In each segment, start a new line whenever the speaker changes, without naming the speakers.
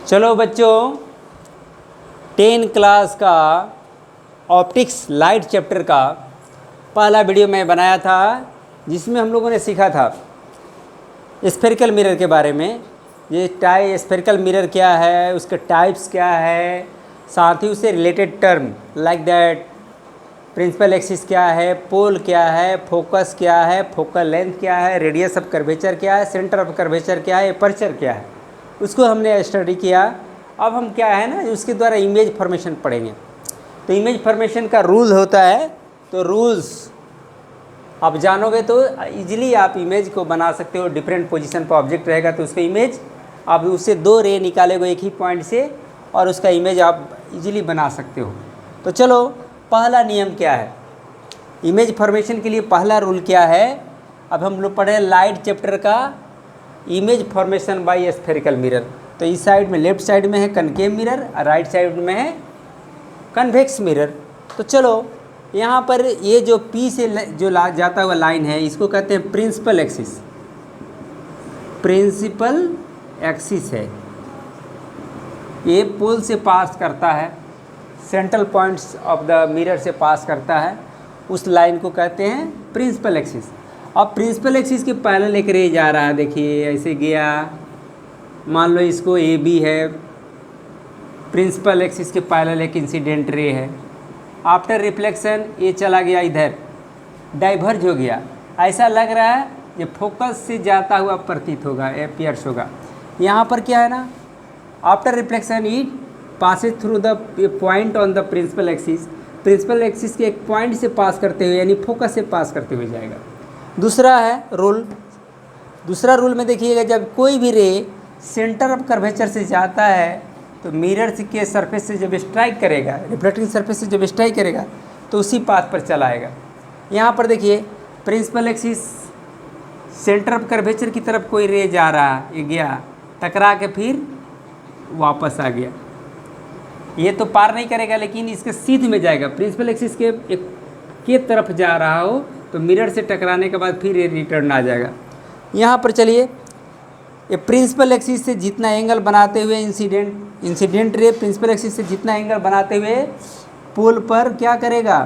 चलो बच्चों, 10 क्लास का ऑप्टिक्स लाइट चैप्टर का पहला वीडियो मैं बनाया था, जिसमें हम लोगों ने सीखा था स्फेरिकल मिरर के बारे में। ये स्फेरिकल मिरर क्या है, उसके टाइप्स क्या है, साथ ही उससे related term like that principal axis क्या है, पोल क्या है, फोकस क्या है, फोकल लेंथ क्या है, रेडियस ऑफ कर्वेचर क्या है, सेंटर ऑफ कर्वेचर क्या है, एपर्चर क्या है, उसको हमने स्टडी किया। अब हम क्या है ना, उसके द्वारा इमेज फॉर्मेशन पढ़ेंगे। तो इमेज फॉर्मेशन का रूल होता है, तो रूल्स आप जानोगे तो इजीली आप इमेज को बना सकते हो। डिफरेंट पोजीशन पर ऑब्जेक्ट रहेगा तो उसका इमेज आप उससे 2 रे निकालेगे एक ही पॉइंट से, और उसका इमेज आप इजीली बना सकते हो। तो चलो, पहला नियम क्या है इमेज फॉर्मेशन के लिए, पहला रूल क्या है। अब हम लोग पढ़े लाइट चैप्टर का image formation by spherical mirror. तो इस साइड में, लेफ्ट साइड में है कनकेव मिरर और राइट साइड में है कन्वेक्स मिरर। तो चलो, यहाँ पर ये जो P से जो जाता हुआ लाइन है, इसको कहते हैं प्रिंसिपल एक्सिस। प्रिंसिपल एक्सिस है, ये पोल से पास करता है, central points of the mirror से पास करता है, उस लाइन को कहते हैं प्रिंसिपल एक्सिस। अब प्रिंसिपल एक्सिस के पैरेलल एक रे जा रहा है, देखिए ऐसे गया, मान लो इसको AB है, प्रिंसिपल एक्सिस के पैरेलल एक इंसिडेंट रे है। आफ्टर रिफ्लेक्शन ये चला गया इधर, डाइवर्ज हो गया, ऐसा लग रहा है ये फोकस से जाता हुआ प्रतीत होगा, अपीयर्स होगा। यहाँ पर क्या है ना, after reflection it passes through the point on the principal axis. Principal axis के एक पॉइंट से पास करते हुए, यानी फोकस से पास करते हुए जाएगा। दूसरा है रूल, दूसरा रूल में देखिएगा, जब कोई भी रे सेंटर ऑफ कर्वेचर से जाता है तो मिरर के सरफेस से जब स्ट्राइक करेगा, रिफ्लेक्टिंग सरफेस से जब स्ट्राइक करेगा तो उसी पाथ पर चला आएगा। यहाँ पर देखिए, principal axis centre of curvature की तरफ कोई रे जा रहा, ये गया टकरा के फिर वापस आ गया। ये तो पार नहीं करेगा, लेकिन इसके सीध में जाएगा। प्रिंसिपल एक्सिस के तरफ जा रहा हो तो मिरर से टकराने के बाद फिर ये रिटर्न आ जाएगा। यहाँ पर चलिए, ये प्रिंसिपल एक्सिस से जितना एंगल बनाते हुए इंसिडेंट रे प्रिंसिपल एक्सिस से जितना एंगल बनाते हुए पोल पर क्या करेगा,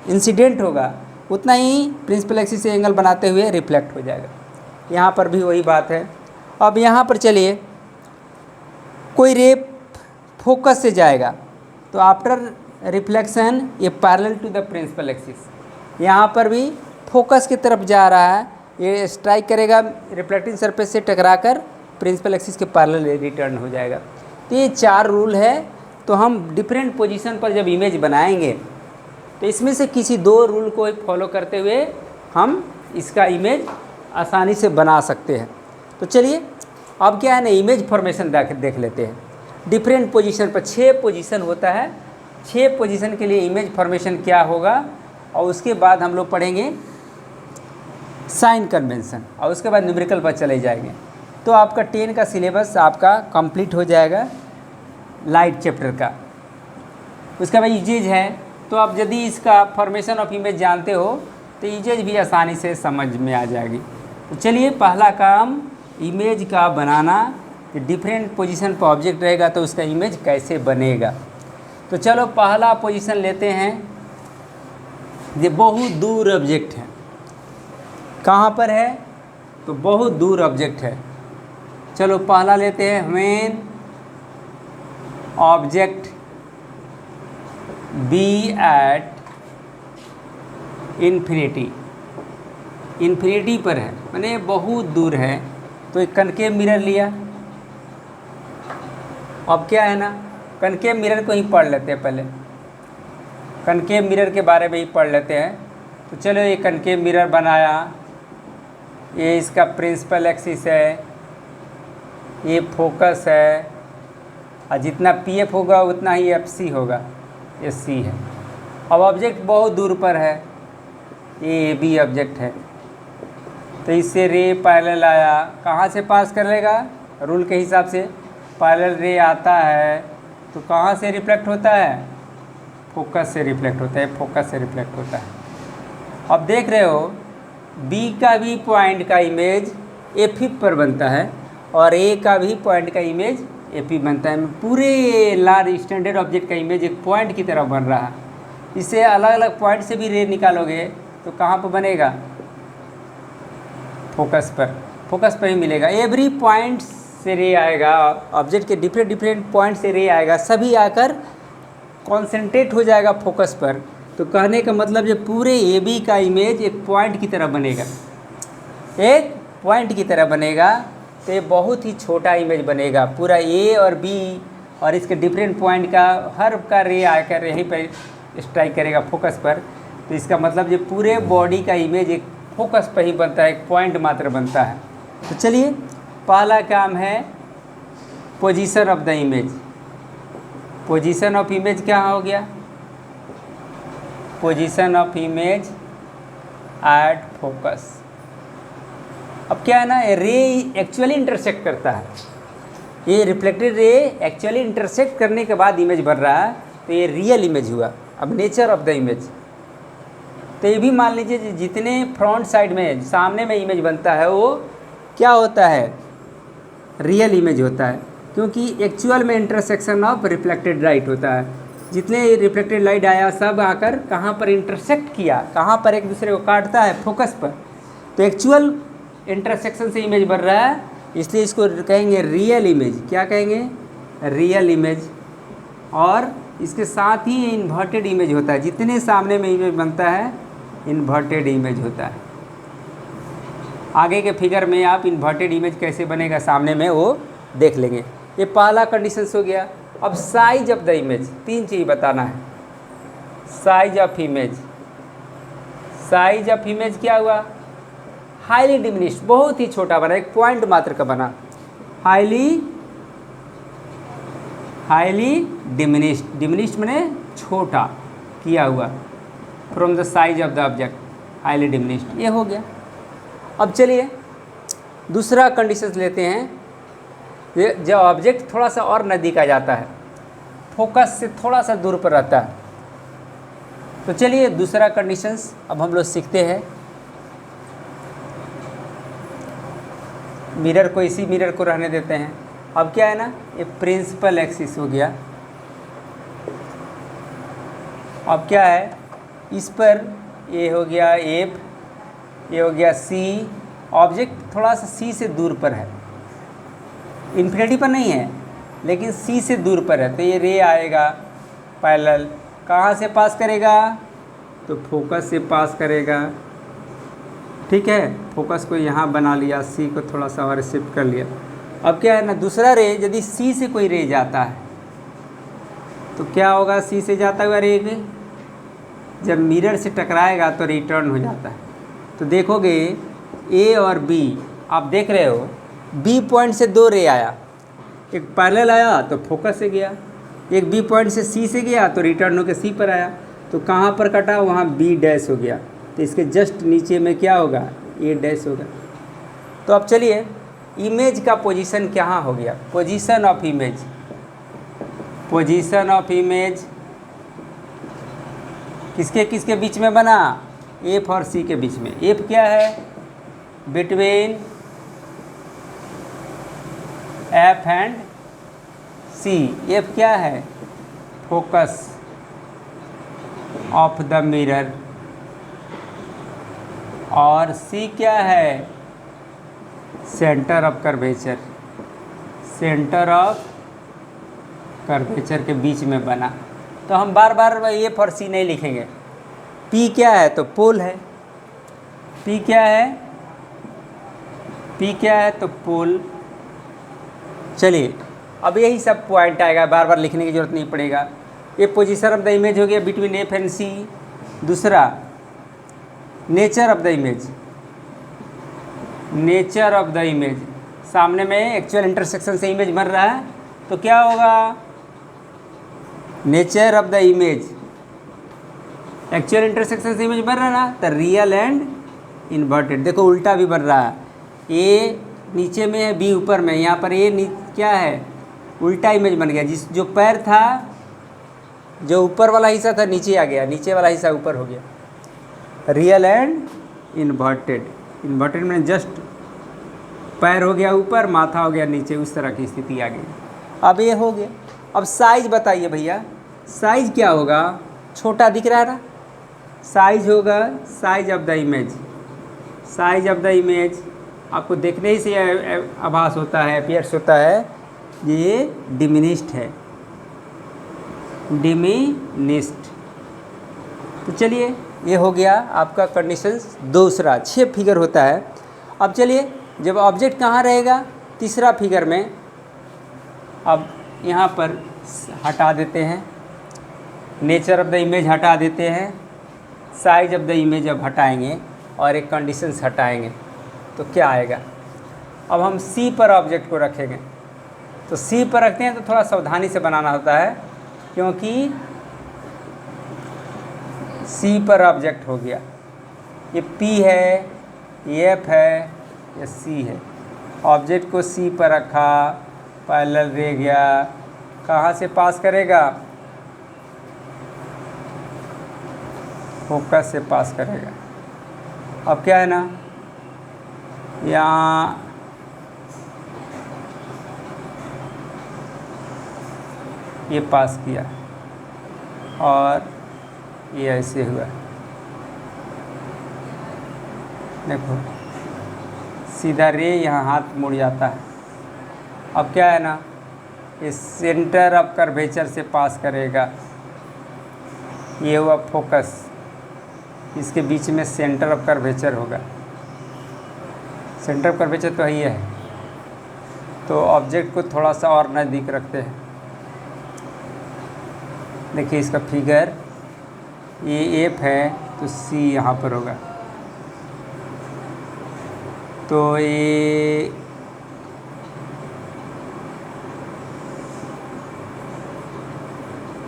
इंसिडेंट होगा, उतना ही प्रिंसिपल एक्सिस से एंगल बनाते हुए रिफ्लेक्ट हो जाएगा। यहाँ पर भी वही बात है। अब यहाँ पर चलिए, कोई रे फोकस से जाएगा तो आफ्टर रिफ्लेक्शन ये parallel to the principal axis. यहाँ पर भी फोकस की तरफ जा रहा है, ये स्ट्राइक करेगा, रिफ्लेक्टिंग सरफेस से टकराकर प्रिंसिपल एक्सिस के पैरेलल रिटर्न हो जाएगा। तो ये 4 रूल है। तो हम डिफरेंट पोजीशन पर जब इमेज बनाएंगे तो इसमें से किसी 2 रूल को फॉलो करते हुए हम इसका इमेज आसानी से बना सकते हैं। तो चलिए, अब क्या है ना, इमेज फॉर्मेशन देख लेते हैं। डिफरेंट पोजीशन पर 6 पोजीशन होता है, 6 पोजीशन के लिए इमेज फॉर्मेशन क्या होगा, और उसके बाद हम लोग पढ़ेंगे साइन कन्वेंशन, और उसके बाद न्यूमेरिकल पर चले जाएंगे। तो आपका 10 का सिलेबस आपका कंप्लीट हो जाएगा लाइट चैप्टर का। उसके बाद इमेज है, तो आप यदि इसका फॉर्मेशन ऑफ इमेज जानते हो तो इमेज भी आसानी से समझ में आ जाएगी। तो चलिए, पहला काम इमेज का बनाना, कि डिफरेंट पोजीशन पर ऑब्जेक्ट रहेगा तो उसका इमेज कैसे बनेगा। तो चलो, पहला पोजीशन लेते हैं। ये बहुत दूर ऑब्जेक्ट है, कहाँ पर है, तो बहुत दूर ऑब्जेक्ट है। चलो, पहला लेते हैं, when object B at infinity, infinity पर है, माने बहुत दूर है। तो एक कनकेव मिरर लिया। अब क्या है ना, कनकेव मिरर को ही पढ़ लेते हैं पहले, कनकेव मिरर के बारे में ही पढ़ लेते हैं। तो चलो, ये कनकेव मिरर बनाया, ये इसका प्रिंसिपल एक्सिस है, ये फोकस है, और जितना PF होगा उतना ही FC होगा, ये C है। अब ऑब्जेक्ट बहुत दूर पर है, ये AB ऑब्जेक्ट है, तो इससे रे पैरेलल आया, कहाँ से पास कर लेगा, रूल के हिसाब से पैरेलल रे आता है तो कहाँ से रिफ्लेक्ट होता है, फोकस से रिफ्लेक्ट होता है, फोकस से रिफ्लेक्ट होता है। अब देख रहे हो, B का भी पॉइंट का इमेज F पर बनता है और A का भी पॉइंट का इमेज एपी बनता है। पूरे लार्ज स्टैंडर्ड ऑब्जेक्ट का इमेज एक पॉइंट की तरह बन रहा है। इसे अलग अलग पॉइंट से भी रे निकालोगे तो कहाँ पर बनेगा? फोकस पर ही मिलेगा। एवरी पॉइंट से रे आएगा, ऑब्जेक्ट के डिफरेंट डिफरेंट पॉइंट से रे आएगा, सभी आकर कॉन्सेंट्रेट हो जाएगा फोकस पर। तो कहने का मतलब जो पूरे ए बी का इमेज एक पॉइंट की तरह बनेगा, एक पॉइंट की तरह बनेगा। तो ये बहुत ही छोटा इमेज बनेगा। पूरा ए और बी और इसके डिफरेंट पॉइंट का हर का रे आकर यहीं पर स्ट्राइक करेगा फोकस पर। तो इसका मतलब ये पूरे बॉडी का इमेज एक फोकस पर ही बनता है, एक पॉइंट मात्र बनता है। तो चलिए, पहला काम है position of the image. Position of image क्या हो गया? Position of image at focus. अब क्या है ना, रे एक्चुअली इंटरसेक्ट करता है। ये रिफ्लेक्टेड रे एक्चुअली इंटरसेक्ट करने के बाद इमेज बन रहा है, तो ये रियल इमेज हुआ। अब नेचर ऑफ द इमेज, तो ये भी मान लीजिए जितने फ्रंट साइड में सामने में इमेज बनता है वो क्या होता है? रियल इमेज होता है, क्योंकि एक्चुअल में इंटरसेक्शन ऑफ रिफ्लेक्टेड लाइट होता है। जितने रिफ्लेक्टेड लाइट आया सब आकर कहाँ पर इंटरसेक्ट किया, कहाँ पर एक दूसरे को काटता है? फोकस पर। तो एक्चुअल इंटरसेक्शन से इमेज बन रहा है, इसलिए इसको कहेंगे रियल इमेज। क्या कहेंगे? Real image. और इसके साथ ही इन्वर्टेड इमेज होता है। जितने सामने में इमेज बनता है इन्वर्टेड इमेज होता है। आगे के फिगर में आप इन्वर्टेड इमेज कैसे बनेगा सामने में वो देख लेंगे। ये पहला कंडीशंस हो गया। अब साइज ऑफ द इमेज, 3 चीज़ बताना है। Size of image, size of image क्या हुआ? हाईली डिमिनिश्ड, बहुत ही छोटा बना, एक पॉइंट मात्र का बना। हाईली डिमिनिश्ड, डिमिनिश्ड मैंने छोटा किया हुआ। From the size of the object, highly diminished, ये हो गया। अब चलिए दूसरा कंडीशन लेते हैं। ये जब ऑब्जेक्ट थोड़ा सा और नज़दीक आ जाता है, फोकस से थोड़ा सा दूर पर रहता है, तो चलिए दूसरा कंडीशंस अब हम लोग सीखते हैं। मिरर को, इसी मिरर को रहने देते हैं। अब क्या है ना, ये प्रिंसिपल एक्सिस हो गया। अब क्या है, इस पर ये हो गया एफ, ये हो गया सी। ऑब्जेक्ट थोड़ा सा सी से दूर पर है, इन्फिनिटी पर नहीं है लेकिन सी से दूर पर है। तो ये रे आएगा पैरेलल, कहाँ से पास करेगा? तो फोकस से पास करेगा। ठीक है, फोकस को यहाँ बना लिया, सी को थोड़ा सा और शिफ्ट कर लिया। अब क्या है ना, दूसरा रे यदि सी से कोई रे जाता है तो क्या होगा? सी से जाता हुआ रे जब मिरर से टकराएगा तो रिटर्न हो जाता है। तो देखोगे ए और बी, आप देख रहे हो बी पॉइंट से 2 रे आया, एक पैरेलल आया तो फोकस से गया, एक बी पॉइंट से सी से गया तो रिटर्न होकर सी पर आया। तो कहाँ पर कटा? वहाँ बी डैश हो गया। तो इसके जस्ट नीचे में क्या होगा? ए डैश होगा। तो अब चलिए, इमेज का पोजीशन कहाँ हो गया? Position of image, position of image किसके किसके बीच में बना? एफ और सी के बीच में। एफ क्या है? Between F and C. F क्या है? Focus of the mirror. और सी क्या है? Centre of curvature, centre of curvature के बीच में बना। तो हम बार बार एफ और सी नहीं लिखेंगे। पी क्या है? तो पोल है। पी क्या है? पी क्या है? तो पोल। चलिए, अब यही सब पॉइंट आएगा, बार बार लिखने की जरूरत नहीं पड़ेगा। ये पोजीशन ऑफ द इमेज हो गया बिटवीन एफ एंड सी। दूसरा, nature of the image, nature of the image, सामने में एक्चुअल इंटरसेक्शन से इमेज बन रहा है तो क्या होगा? Nature of the image, actual intersection से इमेज बन रहा है ना, तो रियल एंड इन्वर्टेड। देखो उल्टा भी बन रहा है, ए नीचे में है, बी ऊपर में। यहाँ पर ए क्या है? उल्टा इमेज बन गया। जो पैर था, जो ऊपर वाला हिस्सा था नीचे आ गया, नीचे वाला हिस्सा ऊपर हो गया। रियल एंड इन्वर्टेड, इन्वर्टेड में जस्ट पैर हो गया ऊपर, माथा हो गया नीचे, उस तरह की स्थिति आ गई। अब ये हो गया। अब साइज बताइए भैया, साइज क्या होगा? छोटा दिख रहा है ना, साइज होगा size of the image. Size of the image आपको देखने ही से आभास होता है, अपीयर्स होता है, ये डिमिनिश्ड है, डिमिनिश्ड। तो चलिए ये हो गया आपका कंडीशंस दूसरा। 6 फिगर होता है। अब चलिए जब ऑब्जेक्ट कहाँ रहेगा, तीसरा फिगर में, अब यहाँ पर हटा देते हैं, नेचर ऑफ द इमेज हटा देते हैं, साइज ऑफ द इमेज अब हटाएंगे और एक कंडीशंस हटाएंगे तो क्या आएगा? अब हम सी पर ऑब्जेक्ट को रखेंगे। तो सी पर रखते हैं तो थोड़ा सावधानी से बनाना होता है, क्योंकि सी पर ऑब्जेक्ट हो गया, ये पी है, ये एफ है, ये सी है। ऑब्जेक्ट को सी पर रखा, पैरेलल रह गया, कहाँ से पास करेगा? फोकस से पास करेगा। अब क्या है ना, यहाँ ये पास किया और ये ऐसे हुआ, देखो सीधा रे यहाँ हाथ मुड़ जाता है। अब क्या है ना, ये सेंटर ऑफ कर्वेचर से पास करेगा, ये हुआ फोकस, इसके बीच में सेंटर ऑफ कर्वेचर होगा। सेंटर ऑफ कर्वेचर तो यही है। तो ऑब्जेक्ट को थोड़ा सा और नज़दीक रखते हैं। देखिए इसका फिगर, ये एफ है तो सी यहाँ पर होगा। तो ये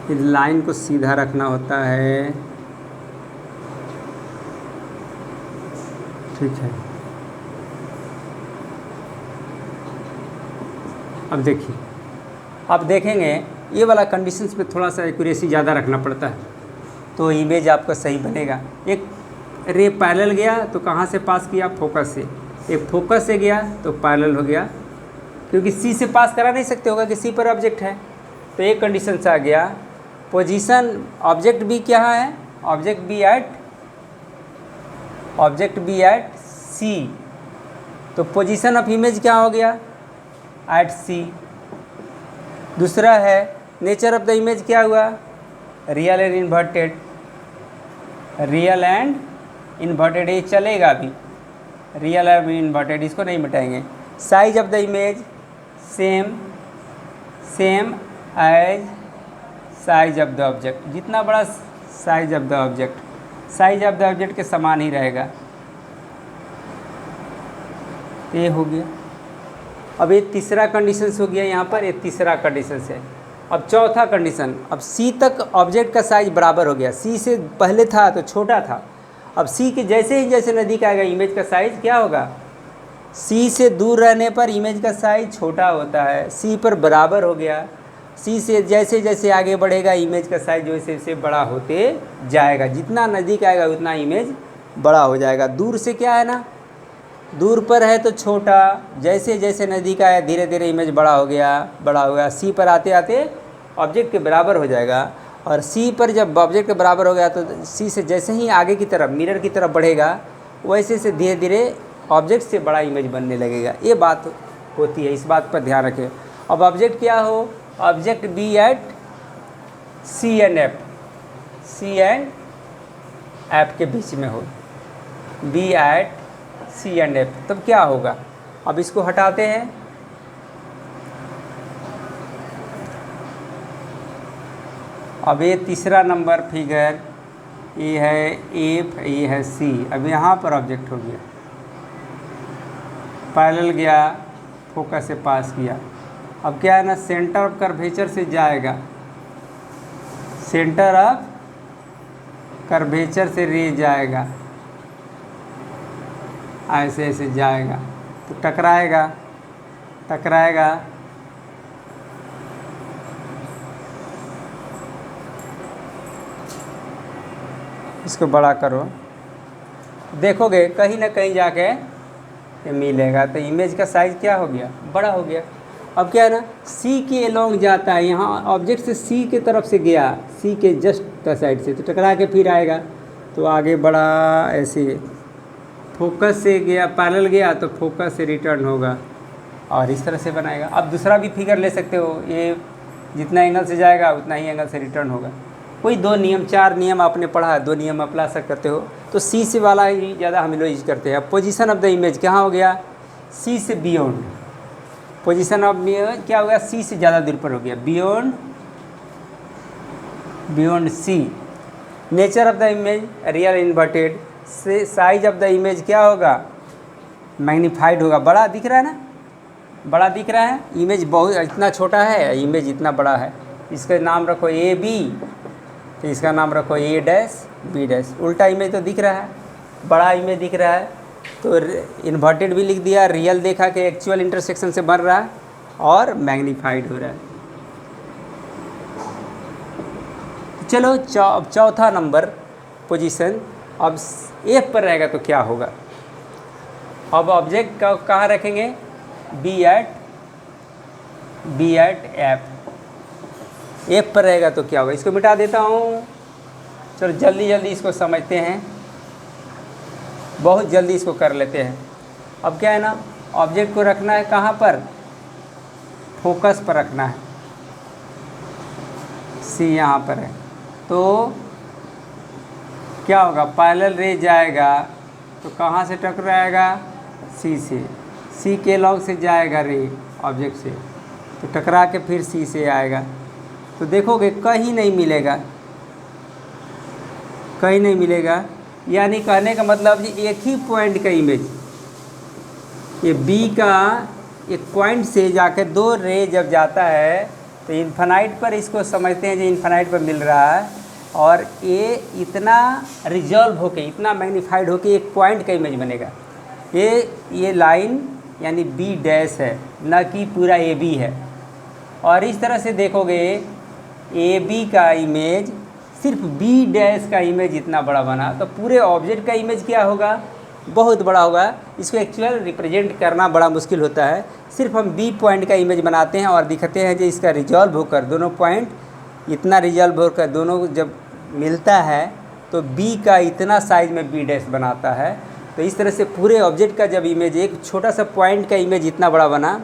इस लाइन को सीधा रखना होता है, ठीक है। अब देखिए, आप देखेंगे ये वाला कंडीशंस पे थोड़ा सा एक्यूरेसी ज़्यादा रखना पड़ता है तो इमेज आपका सही बनेगा। एक रे पैरेलल गया तो कहाँ से पास किया? फोकस से। एक फोकस से गया तो पैरेलल हो गया, क्योंकि सी से पास करा नहीं सकते, होगा कि सी पर ऑब्जेक्ट है। तो एक कंडीशन से आ गया। पोजीशन ऑब्जेक्ट बी क्या है? Object B at C. तो पोजीशन ऑफ इमेज क्या हो गया? At C. दूसरा है नेचर ऑफ द इमेज क्या हुआ? Real and inverted. Real and inverted ये चलेगा अभी, रियल एंड इन्वर्टेड इसको नहीं मिटाएंगे। Size of the image same as size of the object, जितना बड़ा साइज ऑफ द ऑब्जेक्ट के समान ही रहेगा। ये हो गया। अब ये तीसरा कंडीशन हो गया, यहाँ पर ये तीसरा कंडीशन है। अब चौथा कंडीशन, अब सी तक ऑब्जेक्ट का साइज बराबर हो गया। सी से पहले था तो छोटा था, अब सी के जैसे ही जैसे नज़दीक आएगा इमेज का साइज क्या होगा? सी से दूर रहने पर इमेज का साइज छोटा होता है, सी पर बराबर हो गया। सी से जैसे जैसे आगे बढ़ेगा इमेज का साइज वैसे वैसे बड़ा होते जाएगा, जितना नज़दीक आएगा उतना इमेज बड़ा हो जाएगा। दूर से क्या है ना, दूर पर है तो छोटा, जैसे जैसे नज़दीक आया धीरे धीरे इमेज बड़ा हो गया। सी पर आते आते ऑब्जेक्ट के बराबर हो जाएगा, और सी पर जब ऑब्जेक्ट के बराबर हो गया तो सी से जैसे ही आगे की तरफ मिरर की तरफ बढ़ेगा वैसे से धीरे धीरे ऑब्जेक्ट से बड़ा इमेज बनने लगेगा। ये बात होती है, इस बात पर ध्यान रखें। अब ऑब्जेक्ट क्या हो? Object B at C and F के बीच में हो, be at C and F. तब क्या होगा? अब इसको हटाते हैं, अब ये तीसरा नंबर फिगर, ये है एफ, ये है सी। अब यहाँ पर ऑब्जेक्ट हो गया, पैरेलल गया, फोकस से पास किया। अब क्या है ना, सेंटर ऑफ कर्वेचर से जाएगा, सेंटर ऑफ कर्वेचर से रे जाएगा, ऐसे ऐसे जाएगा तो टकराएगा, इसको बड़ा करो, देखोगे कहीं ना कहीं जाके ये मिलेगा। तो इमेज का साइज़ क्या हो गया? बड़ा हो गया। अब क्या है ना, सी के अलोंग जाता है, यहाँ ऑब्जेक्ट से सी के तरफ से गया, सी के जस्ट साइड से, तो टकरा के फिर आएगा, तो आगे बढ़ा ऐसे, फोकस से गया, पैरेलल गया तो फोकस से रिटर्न होगा और इस तरह से बनाएगा। अब दूसरा भी फिगर ले सकते हो, ये जितना एंगल से जाएगा उतना ही एंगल से रिटर्न होगा। कोई 2 नियम 4 नियम आपने पढ़ा है, 2 नियम अप्लाई कर करते हो, तो सी से वाला ही ज़्यादा हम लोग यूज करते हैं। अब पोजीशन ऑफ द इमेज कहाँ हो गया, सी से बियॉन्ड, पोजीशन ऑफ इमेज क्या हो गया, सी से ज़्यादा दूर पर हो गया, beyond C. Nature of the image real inverted, से साइज ऑफ द इमेज क्या होगा, मैग्नीफाइड होगा, बड़ा दिख रहा है ना, बड़ा दिख रहा है, इमेज बहुत इतना छोटा है, इमेज इतना बड़ा है, इसका नाम रखो ए बी, तो इसका नाम रखो ए डैश बी डैश। उल्टा इमेज तो दिख रहा है, बड़ा इमेज दिख रहा है, तो इन्वर्टेड भी लिख दिया, रियल देखा कि एक्चुअल इंटरसेक्शन से बन रहा है और मैग्नीफाइड हो रहा है। चलो चौथा नंबर पोजीशन, अब एफ पर रहेगा तो क्या होगा। अब ऑब्जेक्ट का कहाँ रखेंगे, बी एट एफ पर रहेगा तो क्या होगा, इसको मिटा देता हूँ। चलो जल्दी जल्दी इसको समझते हैं, बहुत जल्दी इसको कर लेते हैं। अब क्या है ना, ऑब्जेक्ट को रखना है कहाँ पर, फोकस पर रखना है, सी यहाँ पर है, तो क्या होगा, पैरेलल रे जाएगा तो कहाँ से टकराएगा, सी से, सी के लॉन्ग से जाएगा रे ऑब्जेक्ट से, तो टकरा के फिर सी से आएगा, तो देखोगे कहीं नहीं मिलेगा, कहीं नहीं मिलेगा। यानी कहने का मतलब जी एक ही पॉइंट का इमेज, ये बी का एक पॉइंट से जाकर 2 रे जब जाता है तो इन्फिनाइट पर इसको समझते हैं जो इन्फिनाइट पर मिल रहा है, और ये इतना रिजॉल्व होके, इतना मैग्नीफाइड होके एक पॉइंट का इमेज बनेगा। ये लाइन यानी बी डैश है, न कि पूरा ए बी है। और इस तरह से देखोगे ए बी का इमेज सिर्फ बी डैश का इमेज इतना बड़ा बना, तो पूरे ऑब्जेक्ट का इमेज क्या होगा, बहुत बड़ा होगा। इसको एक्चुअल रिप्रेजेंट करना बड़ा मुश्किल होता है, सिर्फ हम बी पॉइंट का इमेज बनाते हैं और दिखाते हैं जो इसका रिजॉल्व होकर दोनों पॉइंट इतना रिजॉल्व होकर दोनों जब मिलता है तो बी का इतना साइज में बी डैश बनाता है। तो इस तरह से पूरे ऑब्जेक्ट का जब इमेज, एक छोटा सा पॉइंट का इमेज इतना बड़ा बना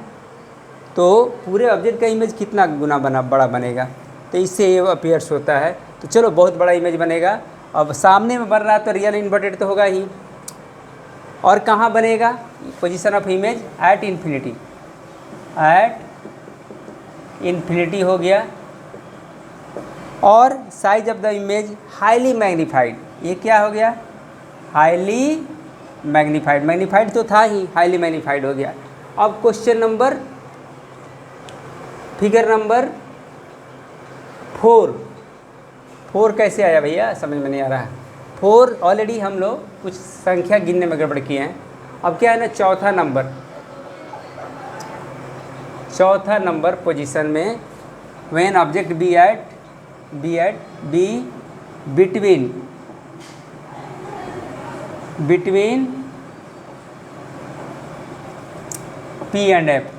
तो पूरे ऑब्जेक्ट का इमेज कितना गुना बड़ा बनेगा, तो इससे ये अपीयर्स होता है। तो चलो बहुत बड़ा इमेज बनेगा। अब सामने में बन रहा तो रियल इन्वर्टेड तो होगा ही, और कहाँ बनेगा, position of image at infinity हो गया, और size of the image highly magnified, ये क्या हो गया, हाईली मैग्नीफाइड, मैग्नीफाइड तो था ही, हाईली मैग्नीफाइड हो गया। अब क्वेश्चन नंबर, फिगर नंबर 4 कैसे आया भैया, समझ में नहीं आ रहा है। 4 ऑलरेडी हम लोग कुछ संख्या गिनने में गड़बड़ किए हैं। अब क्या है ना, चौथा नंबर पोजीशन में, when object B between P and F,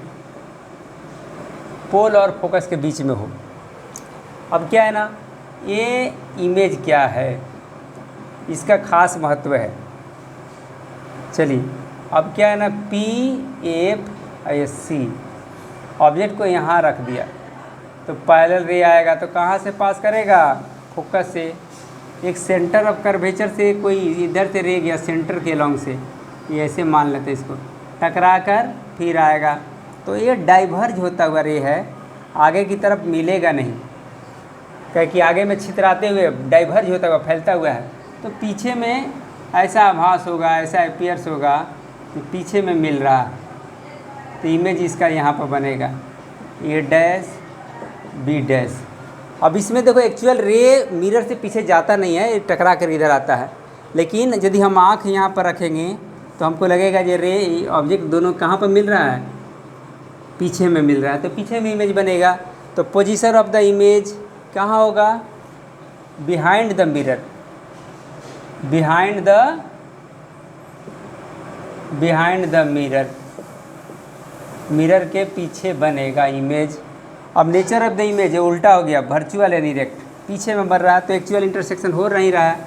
pole और फोकस के बीच में हो। अब क्या है ना, ये इमेज क्या है, इसका खास महत्व है। चलिए अब क्या है ना, P F S C, object को यहाँ रख दिया तो पैरेलल रे आएगा तो कहाँ से पास करेगा, फोकस से, एक सेंटर ऑफ कर्वेचर से कोई इधर से रे गया सेंटर के लॉन्ग से, ये ऐसे मान लेते इसको, टकरा कर फिर आएगा, तो ये डाइवर्ज होता हुआ रे है, आगे की तरफ मिलेगा नहीं, क्योंकि आगे में छितराते हुए डाइवर्ज होता हुआ फैलता हुआ है, तो पीछे में ऐसा आभास होगा, ऐसा अपीयर्स होगा कि पीछे में मिल रहा, तो इमेज इसका यहाँ पर बनेगा ए डैश बी डैश। अब इसमें देखो एक्चुअल रे मिरर से पीछे जाता नहीं है, टकरा कर इधर आता है, लेकिन यदि हम आँख यहाँ पर रखेंगे तो हमको लगेगा ये रे ऑब्जेक्ट दोनों कहाँ पर मिल रहा है, पीछे में मिल रहा है, तो पीछे में इमेज बनेगा। तो पोजीशन ऑफ द इमेज कहाँ होगा, behind the mirror, behind the mirror, mirror के पीछे बनेगा इमेज। अब नेचर ऑफ द इमेज है उल्टा हो गया, वर्चुअल एंड इरेक्ट, पीछे में बन रहा है तो एक्चुअल इंटरसेक्शन हो नहीं रहा है,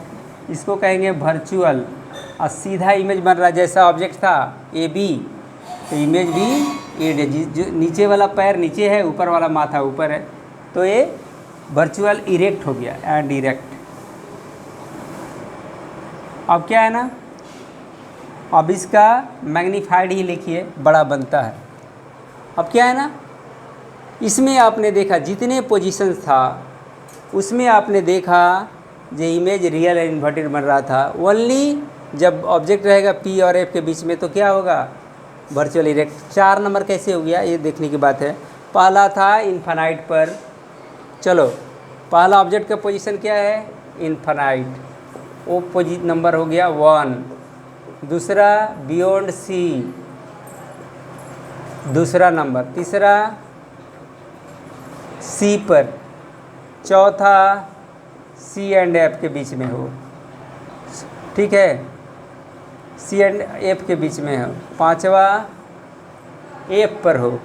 इसको कहेंगे वर्चुअल। और सीधा इमेज बन रहा है, जैसा ऑब्जेक्ट था ए बी तो इमेज भी ए डी, जो नीचे वाला पैर नीचे है, ऊपर वाला माथा ऊपर है, तो ये वर्चुअल इरेक्ट हो गया एंड इरेक्ट। अब क्या है ना, अब इसका मैग्नीफाइड ही लिखिए, बड़ा बनता है। अब क्या है ना, इसमें आपने देखा जितने पोजीशंस था उसमें आपने देखा जो इमेज रियल एंड इन्वर्टेड बन रहा था, ओनली जब ऑब्जेक्ट रहेगा पी और एफ के बीच में तो क्या होगा, वर्चुअल इरेक्ट। 4 नंबर कैसे हो गया ये देखने की बात है। पहला था इन्फानाइट पर, चलो पहला ऑब्जेक्ट का पोजीशन क्या है, इन्फानाइट, वो नंबर हो गया 1। दूसरा बियॉन्ड सी, दूसरा नंबर। तीसरा सी पर। चौथा सी एंड एफ के बीच में हो, ठीक है, सी एंड एफ के बीच में हो। पांचवा एफ पर हो।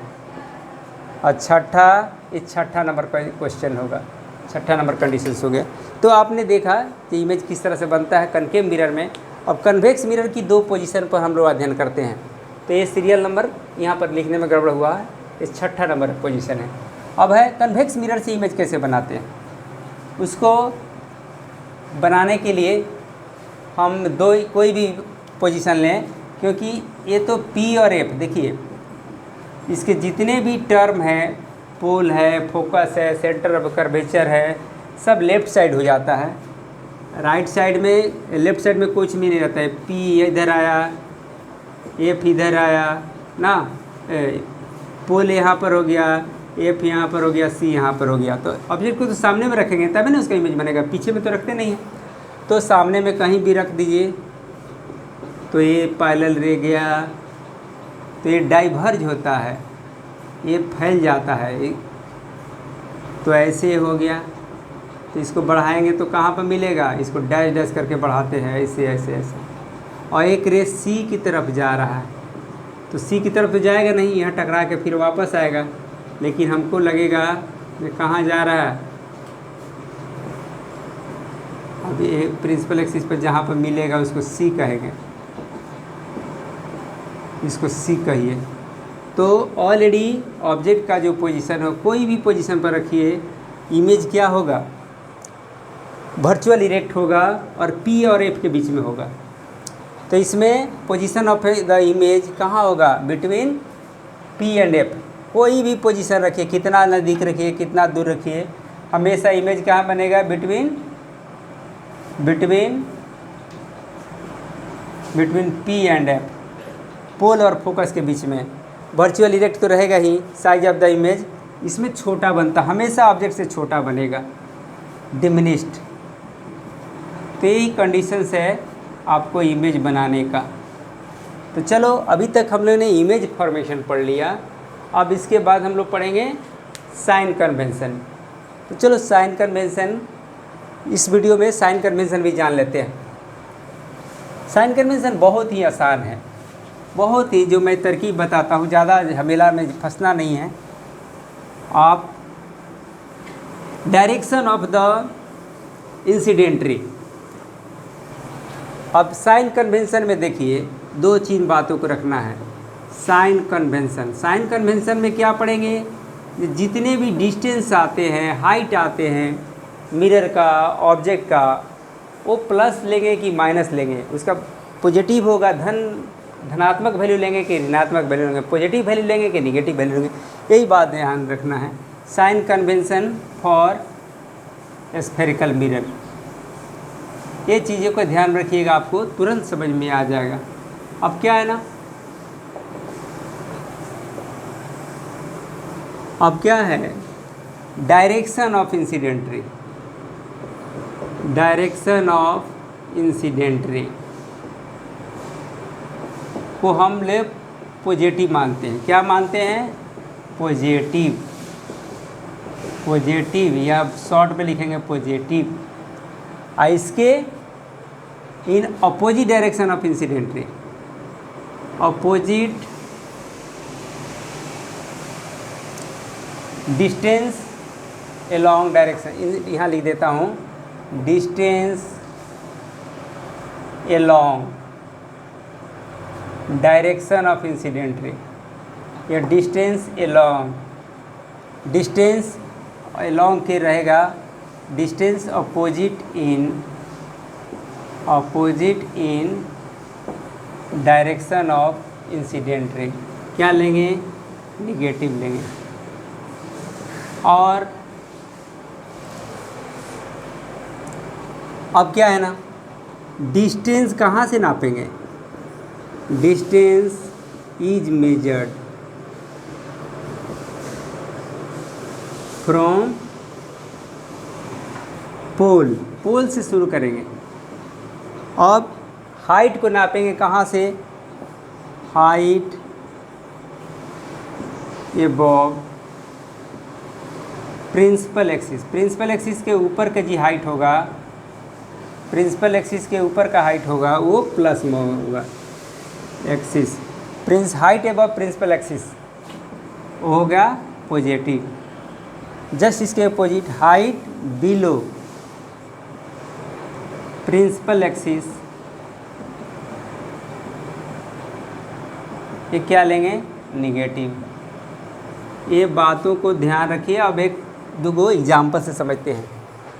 और छठा, ये छठा नंबर पर क्वेश्चन होगा, छठा नंबर कंडीशंस हो गया। तो आपने देखा कि इमेज किस तरह से बनता है कनकेव मिरर में। अब कन्वेक्स मिरर की 2 पोजीशन पर हम लोग अध्ययन करते हैं, तो ये सीरियल नंबर यहाँ पर लिखने में गड़बड़ हुआ है, ये छठा नंबर पोजीशन है। अब है कन्वेक्स मिरर से इमेज कैसे बनाते हैं, उसको बनाने के लिए हम कोई भी पोजीशन लें, क्योंकि ये तो पी और एफ, देखिए इसके जितने भी टर्म हैं, पोल है, फोकस है, सेंटर ऑफ कर्वेचर है, सब लेफ़्ट साइड हो जाता है। राइट साइड में, लेफ़्ट साइड में कुछ भी नहीं रहता है। पी इधर आया, एफ इधर आया ना, पोल यहाँ पर हो गया, एफ यहाँ पर हो गया, सी यहाँ पर हो गया। तो ऑब्जेक्ट को तो सामने में रखेंगे तभी ना उसका इमेज बनेगा, पीछे में तो रखते नहीं हैं। तो सामने में कहीं भी रख दीजिए तो ये पैरेलल रह गया, तो ये डाइवर्ज होता है, ये फैल जाता है, तो ऐसे हो गया। तो इसको बढ़ाएंगे तो कहाँ पर मिलेगा, इसको डैश डैश करके बढ़ाते हैं, ऐसे ऐसे ऐसे। और एक रे सी की तरफ जा रहा है, तो सी की तरफ तो जाएगा नहीं, यहाँ टकरा के फिर वापस आएगा, लेकिन हमको लगेगा ये कहाँ जा रहा है। अभी एक प्रिंसिपल एक्सिस पर जहाँ पर मिलेगा उसको सी कहेंगे, इसको सी कहिए। तो ऑलरेडी ऑब्जेक्ट का जो पोजीशन हो, कोई भी पोजीशन पर रखिए, इमेज क्या होगा, वर्चुअल इरेक्ट होगा और पी और एफ के बीच में होगा। तो इसमें पोजीशन ऑफ द इमेज कहाँ होगा, बिटवीन पी एंड एफ। कोई भी पोजीशन रखिए, कितना नज़दीक रखिए, कितना दूर रखिए, हमेशा इमेज कहाँ बनेगा, between P and F, pole और फोकस के बीच में। वर्चुअल इरेक्ट तो रहेगा ही, साइज ऑफ द इमेज इसमें छोटा बनता, हमेशा ऑब्जेक्ट से छोटा बनेगा, डिमिनिश्ड। तो यही कंडीशंस है आपको इमेज बनाने का। तो चलो अभी तक हम लोग ने इमेज फॉर्मेशन पढ़ लिया, अब इसके बाद हम लोग पढ़ेंगे साइन कन्वेंशन। तो चलो साइन कन्वेंशन, इस वीडियो में साइन कन्वेंशन भी जान लेते हैं। साइन कन्वेंशन बहुत ही आसान है, बहुत ही, जो मैं तरकीब बताता हूँ, ज़्यादा झमेला में फंसना नहीं है। आप डायरेक्शन ऑफ द इंसिडेंट्री, अब साइन कन्वेंशन में देखिए 2 चीज़ बातों को रखना है। साइन कन्वेंशन में क्या पढ़ेंगे, जितने भी डिस्टेंस आते हैं, हाइट आते हैं मिरर का, ऑब्जेक्ट का, वो प्लस लेंगे कि माइनस लेंगे, उसका पॉजिटिव होगा, धनात्मक वैल्यू लेंगे कि ऋणात्मक वैल्यू लेंगे, पॉजिटिव वैल्यू लेंगे कि निगेटिव वैल्यू लेंगे, यही बात ध्यान रखना है। Sign convention for spherical mirror, ये चीज़ों का ध्यान रखिएगा, आपको तुरंत समझ में आ जाएगा। अब क्या है ना, अब क्या है, डायरेक्शन ऑफ इंसिडेंट्री, डायरेक्शन ऑफ इंसिडेंट्री को हम लोग पॉजिटिव मानते हैं। क्या मानते हैं, पॉजिटिव, या शॉर्ट में लिखेंगे पॉजिटिव। इसके in opposite direction of incident ray, opposite distance along direction, यहाँ लिख देता हूँ distance along direction of incident ray, या डिस्टेंस एलॉन्ग के रहेगा distance opposite in direction of incident ray, क्या लेंगे, निगेटिव लेंगे। और अब क्या है ना, डिस्टेंस कहाँ से नापेंगे, distance is measured from pole से शुरू करेंगे। अब हाइट को नापेंगे कहाँ से, हाइट एबव प्रिंसिपल एक्सिस के ऊपर का जी हाइट होगा, प्रिंसिपल एक्सिस के ऊपर का हाइट होगा वो प्लस में होगा axis, height above principal axis होगा पॉजिटिव। जस्ट इसके opposite height below principal axis, ये क्या लेंगे, निगेटिव। ये बातों को ध्यान रखिए। अब एक दो एग्जाम्पल से समझते हैं,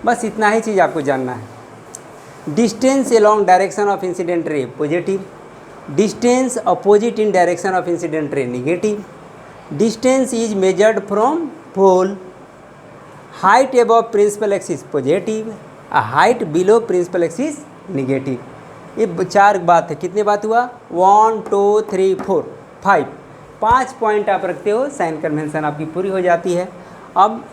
बस इतना ही चीज़ आपको जानना है। Distance along direction of incident ray positive, distance opposite in direction of incident ray negative, distance is measured from pole, height above principal axis positive, height below principal axis negative. ये चार बात है। कितने बात हुआ, 1 2 3 4 5, 5 पॉइंट आप रखते हो, साइन कन्वेंशन आपकी पूरी हो जाती है। अब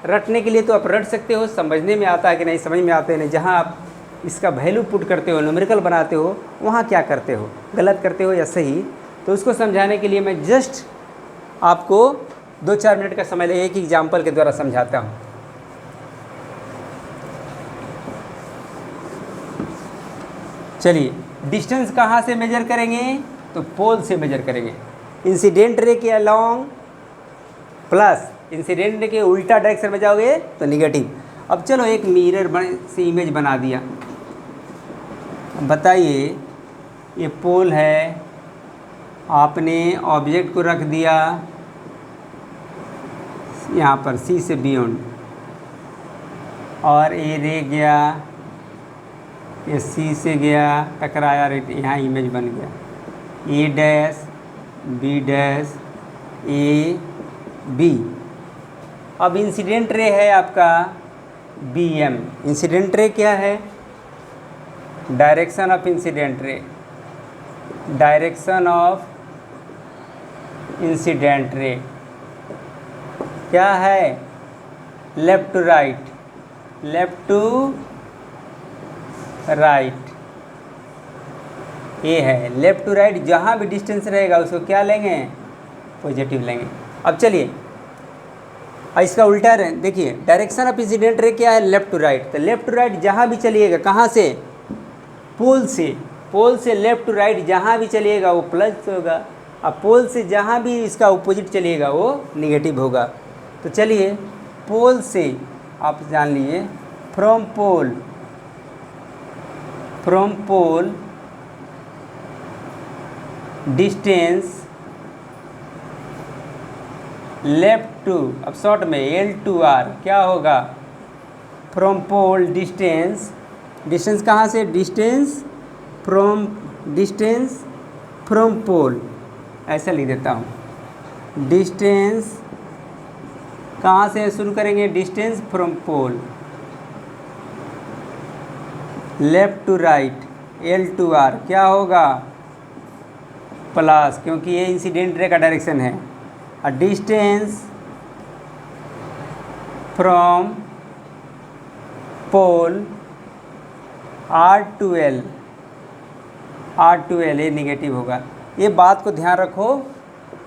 रटने के लिए तो आप रट सकते हो, समझने में आता है कि नहीं, समझ में आता है नहीं। जहाँ आप इसका वैल्यू पुट करते हो, न्यूमेरिकल बनाते हो, वहाँ क्या करते हो, गलत करते हो या सही, तो उसको समझाने के लिए मैं जस्ट आपको 2-4 मिनट का समय ले एक एग्जाम्पल के द्वारा समझाता हूँ। चलिए, डिस्टेंस कहाँ से मेजर करेंगे, तो पोल से मेजर करेंगे। इंसिडेंट रे के अलॉन्ग प्लस, इंसिडेंट रे के उल्टा डायरेक्शन में जाओगे तो निगेटिव। अब चलो एक मिरर से इमेज बना दिया। बताइए, ये पोल है, आपने ऑब्जेक्ट को रख दिया यहाँ पर सी से बियॉन्ड, और ये रे गया, ये सी से गया, टकराया, यहाँ इमेज बन गया, A dash B dash A B. अब इंसिडेंट रे है आपका बी एम। इंसिडेंट रे क्या है, direction of incident ray, direction of incident ray क्या है, left to right, left to right, ये है लेफ्ट टू राइट। जहाँ भी डिस्टेंस रहेगा उसको क्या लेंगे, पॉजिटिव लेंगे। अब चलिए, इसका उल्टा देखिए, डायरेक्शन ऑफ इंसिडेंट रे क्या है, लेफ्ट टू राइट। तो लेफ्ट टू राइट जहाँ भी चलिएगा, कहाँ से, पोल से लेफ्ट टू राइट जहाँ भी चलिएगा वो प्लस होगा, अब पोल से जहाँ भी इसका अपोजिट चलिएगा वो निगेटिव होगा। तो चलिए, पोल से आप जान लीजिए, from pole distance left to, अब शॉर्ट में L2R क्या होगा, फ्रॉम पोल डिस्टेंस कहाँ से, डिस्टेंस फ्रॉम पोल, ऐसा लिख देता हूँ। डिस्टेंस कहाँ से शुरू करेंगे, distance from pole left to right L2R क्या होगा, प्लस, क्योंकि ये इंसिडेंट रे का डायरेक्शन है। और डिस्टेंस फ्रॉम पोल R2L ये निगेटिव होगा। ये बात को ध्यान रखो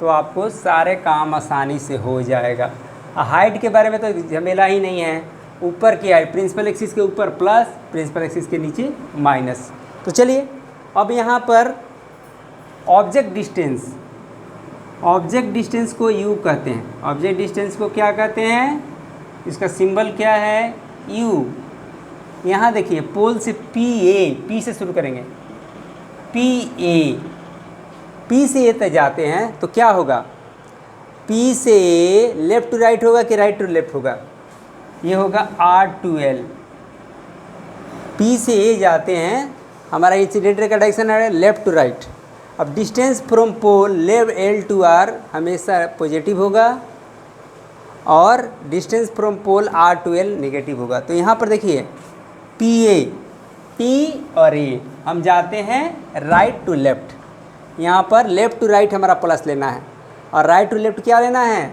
तो आपको सारे काम आसानी से हो जाएगा। हाइट के बारे में तो झमेला ही नहीं है, ऊपर की हाइट प्रिंसिपल एक्सिस के ऊपर प्लस, प्रिंसिपल एक्सिस के नीचे माइनस। तो चलिए, अब यहाँ पर ऑब्जेक्ट डिस्टेंस ऑब्जेक्ट डिस्टेंस को यू कहते हैं। ऑब्जेक्ट डिस्टेंस को क्या कहते हैं? इसका सिंबल क्या है? यू। यहाँ देखिए पोल से पी से शुरू करेंगे, पी से ए तक जाते हैं तो क्या होगा? पी से लेफ्ट टू राइट होगा कि राइट टू लेफ्ट होगा? ये होगा R2L। पी से ए जाते हैं, हमारा इंसिडेंट का डायरेक्शन है लेफ्ट टू राइट। अब distance from pole left L to R हमेशा पॉजिटिव होगा और distance from pole R to L negative होगा। तो यहाँ पर देखिए पी और ए हम जाते हैं राइट टू लेफ्ट। यहाँ पर लेफ़्ट टू राइट हमारा प्लस लेना है और राइट टू लेफ्ट क्या लेना है?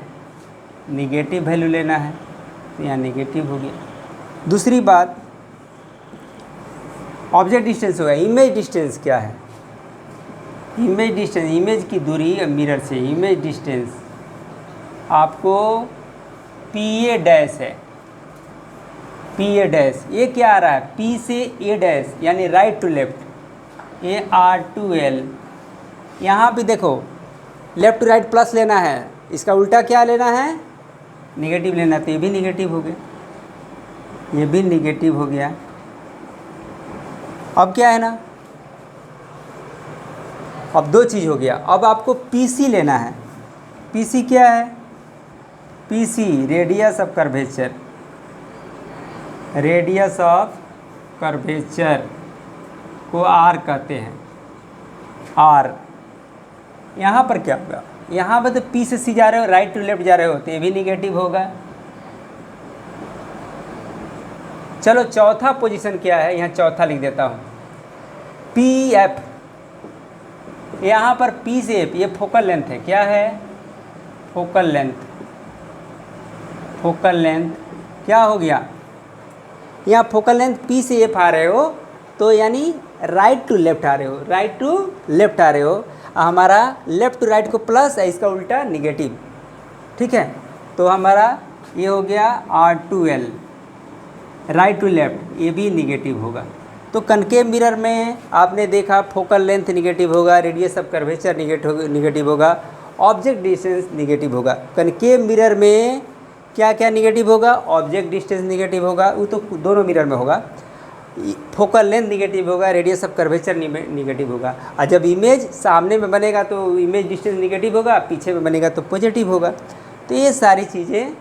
निगेटिव वैल्यू लेना है। तो यहाँ निगेटिव हो गया। दूसरी बात, ऑब्जेक्ट डिस्टेंस होगा। इमेज डिस्टेंस क्या है? इमेज डिस्टेंस, इमेज की दूरी मिरर से, इमेज डिस्टेंस आपको पी ए डैश है। पी ए डैश ये क्या आ रहा है? पी से ए डैश यानी right to left, A R2L। यहाँ भी देखो लेफ़्ट टू राइट प्लस लेना है, इसका उल्टा क्या लेना है? निगेटिव लेना है। तो ये भी निगेटिव हो गया, ये भी निगेटिव हो गया। अब क्या है ना, अब दो चीज़ हो गया। अब आपको PC लेना है। PC क्या है? PC radius of curvature, radius of curvature को R कहते हैं, R। यहाँ पर क्या होगा? यहाँ पर तो P से C जा रहे हो, राइट टू लेफ्ट जा रहे हो, तो ये भी निगेटिव होगा। चलो चौथा पोजीशन क्या है? यहाँ चौथा लिख देता हूँ, PF। यहाँ पर P से F ये फोकल लेंथ है। क्या है? Focal length. फोकल लेंथ क्या हो गया? यहाँ फोकल लेंथ P से F आ रहे हो तो यानी राइट टू लेफ्ट आ रहे हो, राइट टू लेफ्ट आ रहे हो। हमारा लेफ़्ट टू राइट को प्लस है, इसका उल्टा निगेटिव। ठीक है, तो हमारा ये हो गया R2L, राइट टू लेफ्ट, ये भी निगेटिव होगा। तो कनकेव मिरर में आपने देखा फोकल लेंथ निगेटिव होगा, रेडियस ऑफ कर्वेचर निगेटिव होगा, ऑब्जेक्ट डिस्टेंस निगेटिव होगा। कनकेव मिरर में क्या क्या निगेटिव होगा? ऑब्जेक्ट डिस्टेंस निगेटिव होगा, वो तो दोनों मिरर में होगा। फोकल लेंथ निगेटिव होगा, रेडियस ऑफ कर्वेचर निगेटिव होगा। और जब इमेज सामने में बनेगा तो इमेज डिस्टेंस निगेटिव होगा, पीछे में बनेगा तो पॉजिटिव होगा। तो ये सारी चीज़ें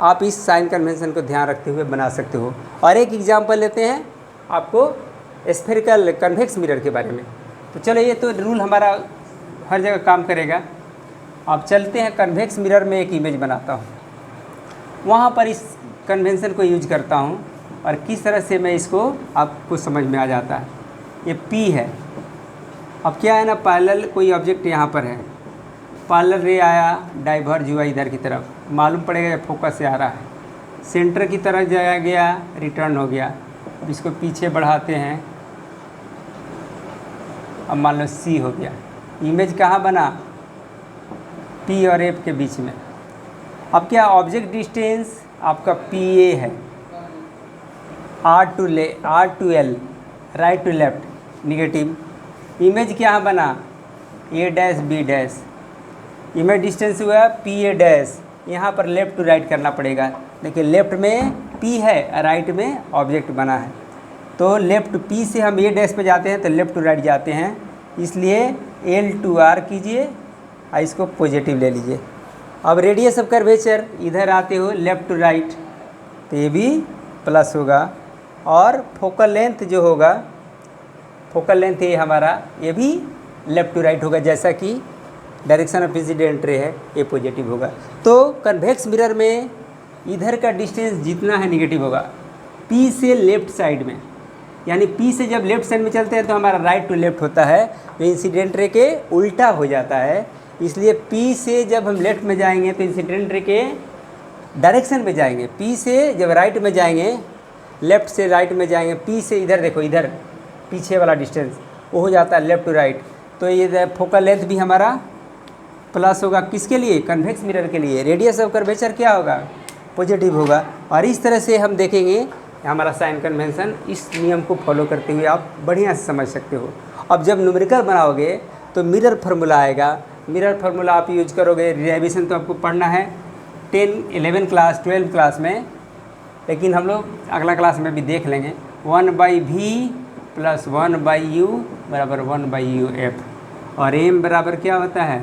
आप इस साइन कन्वेंशन को ध्यान रखते हुए बना सकते हो। और एक एग्जांपल लेते हैं आपको स्फेरिकल कन्वेक्स मिरर के बारे में। तो चलो, ये तो रूल हमारा हर जगह काम करेगा। अब चलते हैं कन्वेक्स मिरर में एक इमेज बनाता हूँ, वहाँ पर इस कन्वेंशन को यूज करता हूँ और किस तरह से मैं इसको आपको समझ में आ जाता है। ये P है। अब क्या है ना, पैरेलल कोई ऑब्जेक्ट यहाँ पर है, पैरेलल रे आया, डाइवर्ज हुआ इधर की तरफ, मालूम पड़ेगा फोकस से आ रहा है, सेंटर की तरफ जाया गया, रिटर्न हो गया। अब इसको पीछे बढ़ाते हैं, अब मान लो C हो गया। इमेज कहाँ बना? P और F के बीच में। अब क्या ऑब्जेक्ट डिस्टेंस आपका PA है, R2L, right to left negative. Image क्या बना? A dash B dash. Image distance हुआ PA डैश, यहाँ पर लेफ़्ट टू राइट करना पड़ेगा। देखिए लेफ़्ट में P है, राइट में ऑब्जेक्ट बना है। तो लेफ़्ट P से हम A डैश पे जाते हैं तो लेफ़्ट टू राइट जाते हैं, इसलिए L to R कीजिए और इसको पॉजिटिव ले लीजिए। अब रेडियस ऑफ कर्वेचर इधर आते हो लेफ़्ट टू राइट, तो ये भी प्लस होगा। और फोकल लेंथ जो होगा, फोकल लेंथ ये हमारा, ये भी लेफ़्ट टू राइट होगा, जैसा कि डायरेक्शन ऑफ इंसिडेंट रे है, ये पॉजिटिव होगा। तो कन्वेक्स मिरर में इधर का डिस्टेंस जितना है निगेटिव होगा, P से लेफ़्ट साइड में, यानी P से जब लेफ़्ट साइड में चलते हैं तो हमारा राइट टू लेफ़्ट होता है, जो इंसिडेंट रे के उल्टा हो जाता है। इसलिए P से जब हम लेफ़्ट में जाएंगे तो इंसिडेंट रे के डायरेक्शन में जाएंगे। P से जब राइट में जाएंगे, लेफ़्ट से राइट में जाएंगे, P से इधर देखो, इधर पीछे वाला डिस्टेंस वो हो जाता है लेफ़्ट टू राइट। तो ये फोकल लेंथ भी हमारा प्लस होगा, किसके लिए? कन्वेक्स मिरर के लिए। रेडियस ऑफ कर्वेचर क्या होगा? पॉजिटिव होगा। और इस तरह से हम देखेंगे हमारा साइन कन्वेंशन, इस नियम को फॉलो करते हुए आप बढ़िया से समझ सकते हो। अब जब न्यूमेरिकल बनाओगे तो मिरर फार्मूला आएगा, मिरर फार्मूला आप यूज करोगे, डेरिवेशन तो आपको पढ़ना है 10, 11 क्लास, 12 क्लास में, लेकिन हम लोग अगला क्लास में भी देख लेंगे। 1/v + 1/u बराबर 1/uf, और m बराबर क्या होता है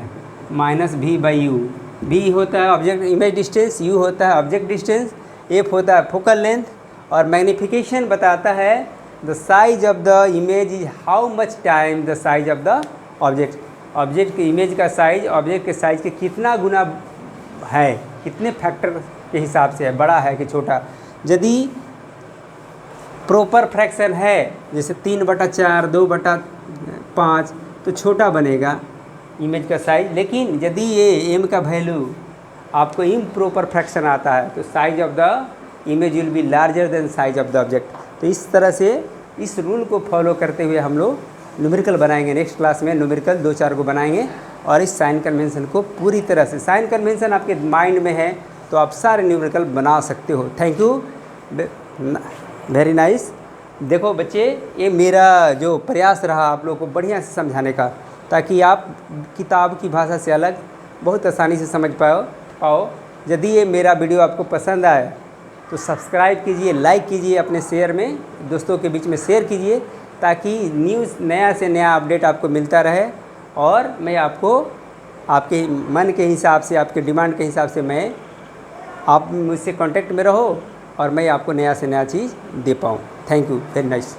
-v/u। v होता है ऑब्जेक्ट इमेज डिस्टेंस, u होता है ऑब्जेक्ट डिस्टेंस, f होता है फोकल लेंथ, और मैग्नीफिकेशन बताता है the size of the image is how much time the size of the object. Object की इमेज का साइज ऑब्जेक्ट के साइज के कितना गुना है, कितने फैक्टर के हिसाब से है, बड़ा है कि छोटा। यदि प्रॉपर फ्रैक्शन है जैसे 3/4, 2/5 तो छोटा बनेगा इमेज का साइज, लेकिन यदि ये m का वैल्यू आपको इम्प्रॉपर फ्रैक्शन आता है तो size of the image will be larger than size of the object. तो इस तरह से इस रूल को फॉलो करते हुए हम लोग न्यूमेरिकल बनाएंगे। नेक्स्ट क्लास में न्यूमेरिकल 2-4 को बनाएंगे, और इस साइन कन्वेंशन को पूरी तरह से, साइन कन्वेंशन आपके माइंड में है तो आप सारे न्यूमेरिकल बना सकते हो। Thank you, very nice. देखो बच्चे, ये मेरा जो प्रयास रहा आप लोगों को बढ़िया से समझाने का, ताकि आप किताब की भाषा से अलग बहुत आसानी से समझ पाओ। यदि ये मेरा वीडियो आपको पसंद आए तो सब्सक्राइब कीजिए, लाइक कीजिए, अपने शेयर में दोस्तों के बीच में शेयर कीजिए, ताकि न्यूज़ नया से नया अपडेट आपको मिलता रहे, और मैं आपको आपके मन के हिसाब से, आपके डिमांड के हिसाब से मैं आप मुझसे कांटेक्ट में रहो और मैं आपको नया से नया चीज़ दे पाऊँ। Thank you, very nice.